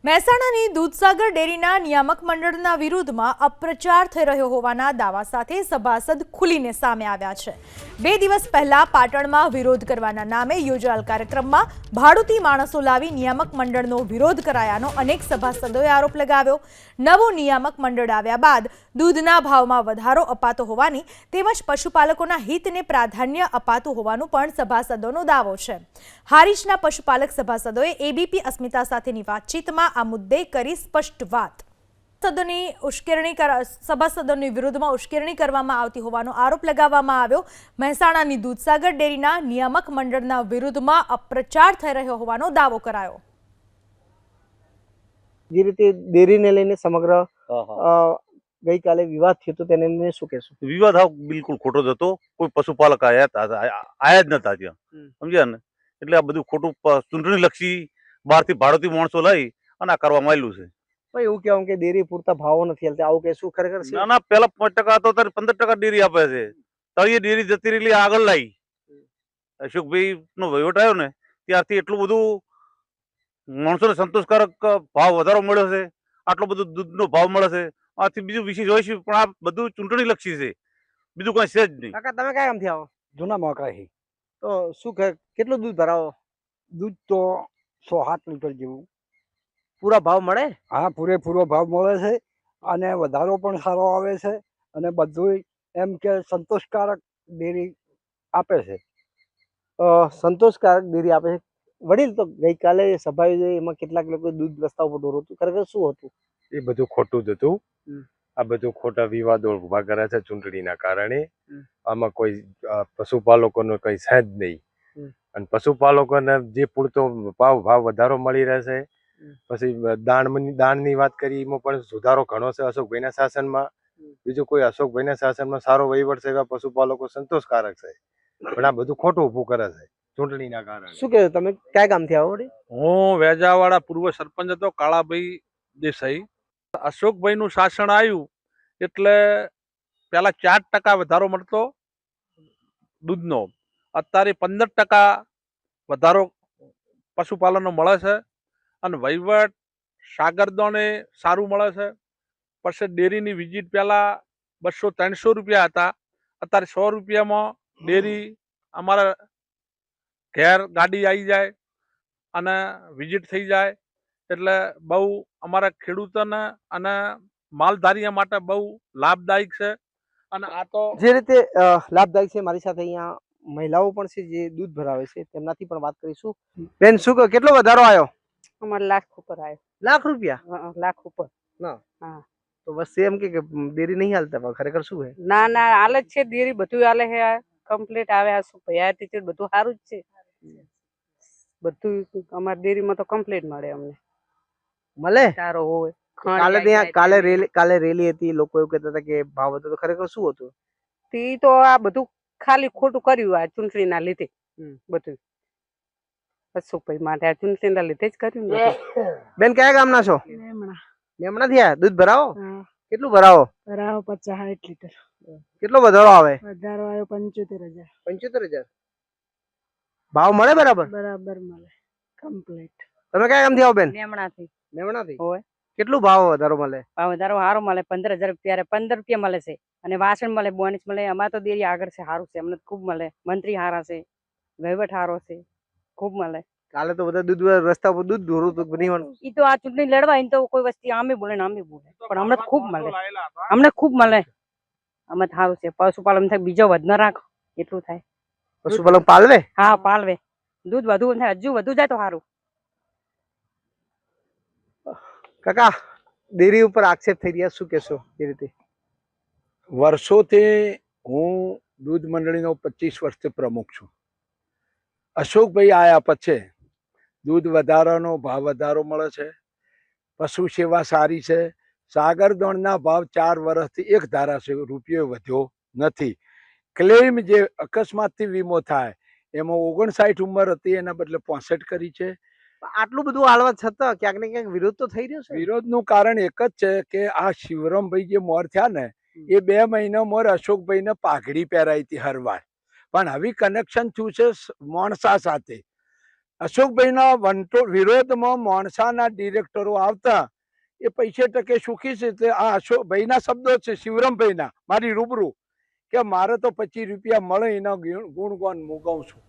મહેસાણાની દૂધસાગર ડેરીના નિયામક મંડળના વિરુદ્ધમાં અપપ્રચાર થઈ રહ્યો હોવાના દાવા સાથે સભાસદ ખુલીને સામે આવ્યા છે। 2 દિવસ પહેલા પાટણમાં વિરોધ કરવાના નામે યોજાયેલ કાર્યક્રમમાં ભાડુતી માણસો લાવી નિયામક મંડળનો વિરોધ કરાયાનો અનેક સભાસદોએ આરોપ લગાવ્યો। નવું નિયામક મંડળ આવ્યા બાદ દૂધના ભાવમાં વધારો અપાતો હોવાની તેમજ પશુપાલકોના હિતને પ્રાધાન્ય અપાતું હોવાનું પણ સભાસદોનો દાવો છે। હારીજના પશુપાલક સભાસદોએ એબીપી અસ્મિતા સાથેની વાતચીતમાં આ મુદ્દે કરી સ્પષ્ટ વાત। સભાસદોની વિરુદ્ધમાં ઉશ્કેરણી કરવામાં આવતી હોવાનો આરોપ લગાવવામાં આવ્યો। મહેસાણાની દૂધસાગર ડેરીના નિયામક મંડળના વિરુદ્ધમાં અપપ્રચાર થઈ રહ્યો હોવાનો દાવો કરાયો। જે રીતે ડેરીને લઈને સમગ્ર ગઈકાલે વિવાદ થયો તો તેને લઈને શું કહેશો? વિવાદ હા બિલકુલ ખોટો જ હતો। કોઈ પશુપાલક આયા જ નતા ત્યાં, સમજ્યા ને? એટલે આ બધું ખોટું ચૂંટણી લક્ષી બહારથી ભાડોતી માણસો લઈ અને આ કરવામાં આવેલું છે। એવું કહેવાય કે ડેરી પૂરતા ભાવો નથી હાલતા, આવું કે શું ખરેખર છે? ના પેલા 5% હતો, ત્યારે 15% ડેરી આપે છે। તળિયે ડેરી જતી રહેલી આગળ લાવી અશોકભાઈ નો વહીવટ આવ્યો ને ત્યારથી એટલું બધું માણસોને સંતોષકારક ભાવ વધારો મળ્યો છે, આટલો બધો દૂધનો ભાવ મળે છે। આથી બીજું વિશેષ હોય છે, પણ આ બધું ચૂંટણી લક્ષી છે, બીજું કઈ છે જ નહીં। કાકા તમે કયા ગામથી આવો? જૂના મોકરાથી। તો શું કેટલું દૂધ ભરાવો? દૂધ તો 107 લીટર જેવું। પૂરા ભાવ મળે? હા, પૂરેપૂરો ભાવ મળે છે અને વધારો પણ સારો આવે છે અને બધું એમ કે સંતોષકારક ડેરી આપે છે। સંતોષકારક ડેરી આપે છે। વડીલ, તો ગઈકાલે સભા યોજાઈ, એમાં કેટલાક લોકો દૂધ રસ્તા ઉપર ઢોરો હતું, ખરેખર શું હતું? એ બધું ખોટું જ હતું। આ બધું ખોટા વિવાદો ઉભા કર્યા છે ચૂંટણીના કારણે। આમાં કોઈ પશુપાલકોનો કઈ છે જ નહીં અને પશુપાલકોને જે પૂરતો ભાવ વધારો મળી રહેશે। પછી દાણની વાત કરી, એમાં પણ સુધારો ઘણો છે અશોકભાઈના શાસનમાં। બીજું કોઈ અશોકભાઈના શાસનમાં સારો વહીવટ છે, પશુપાલકો સંતોષકારક છે, પણ આ બધું ખોટું ઊભું કરે છે ચૂંટણીના કારણે। શું કહેવું? તમે કયા ગામથી આવો? હું વેજાવાડા પૂર્વ સરપંચ હતો, કાળાભાઈ દેસાઈ। અશોકભાઈ નું શાસન આવ્યું એટલે પેલા 4% વધારો મળતો દૂધનો, અત્યારે 15% વધારો પશુપાલનનો મળે છે અને વહીવટ સાગરદોને સારું મળે છે। પછી ડેરીની વિઝિટ પહેલા 200-300 રૂપિયા હતા, અત્યારે 100 રૂપિયામાં ડેરી અમારા ઘેર ગાડી આવી જાય અને વિઝિટ થઈ જાય, એટલે બહુ અમારા ખેડૂતોને અને માલધારીઓ માટે બહુ લાભદાયક છે। અને આ તો જે રીતે લાભદાયક છે, મારી સાથે અહીંયા મહિલાઓ પણ છે જે દૂધ ભરાવે છે, તેમનાથી પણ વાત કરીશું। બેન, શું કહો, કેટલો વધારો આવ્યો? અમારે લાખ ઉપર આવ્યો। લાખ રૂપિયા? લાખ ઉપર ના, હા। તો બસ એમ કે ડેરી નહીં હાલતા, પણ ખરેખર શું છે? ના હાલે જ છે, ડેરી બધું હાલે છે, કમ્પ્લીટ આવે। આ શું ભાઈ એટીટ્યુડ બધું સારું જ છે, બધું અમારી ડેરીમાં તો કમ્પ્લીટ મળે અમને। મળે સારો હોય। કાલે ત્યાં કાલે રેલી હતી, લોકો એવું કહેતા હતા કે ભાવ હતો, તો ખરેખર શું હતું? તે તો આ બધું ખાલી ખોટું કર્યું આ ચૂંટણીના લીધે, બધું અશોકભાઈ માટે આ ચૂંટણીના લીધે જ કર્યું ને। બેન, કયા ગામના છો? મેમણાથી આયા? દૂધ ભરાવો? કેટલું ભરાવો? ભરાવો 50-60 લીટર। કેટલો વધારો આવે? વધારો આવ્યો 75,000। 75,000? ભાવ મળે બરાબર? બરાબર મળે, કમ્પ્લીટ। તમે કયા ગામથી આવો બેન? મેમણાથી। મેમણાથી? હોય। કેટલું ભાવ વધારો મળે? ભાવ વધારો સારો મળે, 15,000 રૂપિયા 15 રૂપિયા મળે છે અને વાસણ મળે, બોનસ મળે। અમારે તો ડેરી આગળ છે, સારું છે, અમને ખૂબ મળે। મંત્રી સારા છે, વહીવટ સારો છે, ખૂબ મળે। કાલે તો બધા દૂધ રસ્તા ઉપર દૂધ ઢોરું તો નહીં? ઈ તો આ ચૂંટણી લડવા તો કોઈ વસ્તી આમે બોલે ને આમે બોલે, પણ અમને ખૂબ મળે, અમને ખૂબ મળે। અમે સારું છે, પશુપાલન થાય, બીજો વધ ન રાખો એટલું થાય। પશુપાલન પાલવે? હા, પાલવે, દૂધ વધુ થાય, હજુ વધુ જાય તો સારું। કાકા, ડેરી ઉપર આક્ષેપ થઈ રહ્યા, શું કહેશો? એ રીતે વર્ષોથી હું દૂધ મંડળીનો 25 વર્ષથી પ્રમુખ છું। અશોકભાઈ આયા પછી દૂધ વધારાનો ભાવ વધારો મળે છે, પશુ સેવા સારી છે। સાગરદોણના ભાવ 4 વર્ષથી એક ધારા છે, રૂપિયો વધ્યો નથી। ક્લેમ જે અકસ્માતથી વીમો થાય એમાં 59 ઉંમર હતી, એના બદલે 65 કરી છે। આટલું બધું હાલવા છતાં ક્યાંક ને ક્યાંક વિરોધ તો થઈ રહ્યો છે। વિરોધનું કારણ એક જ છે કે આ શિવરામભાઈ જે મોર થયા ને, એ 2 મહિના મોર અશોકભાઈને પાઘડી પહેરાઈ હતી હરવાર, પણ હવે કનેક્શન થયું છે માણસા સાથે। અશોકભાઈના વિરોધમાં મોણસાના ડિરેક્ટરો આવતા એ પૈસે ટકે સુખી છે. તે આ અશોકભાઈના શબ્દો છે, શિવરામભાઈના, મારી રૂબરૂ, કે મારે તો 25 રૂપિયા મળે એના ગુણગાન હું ગાઉં છું.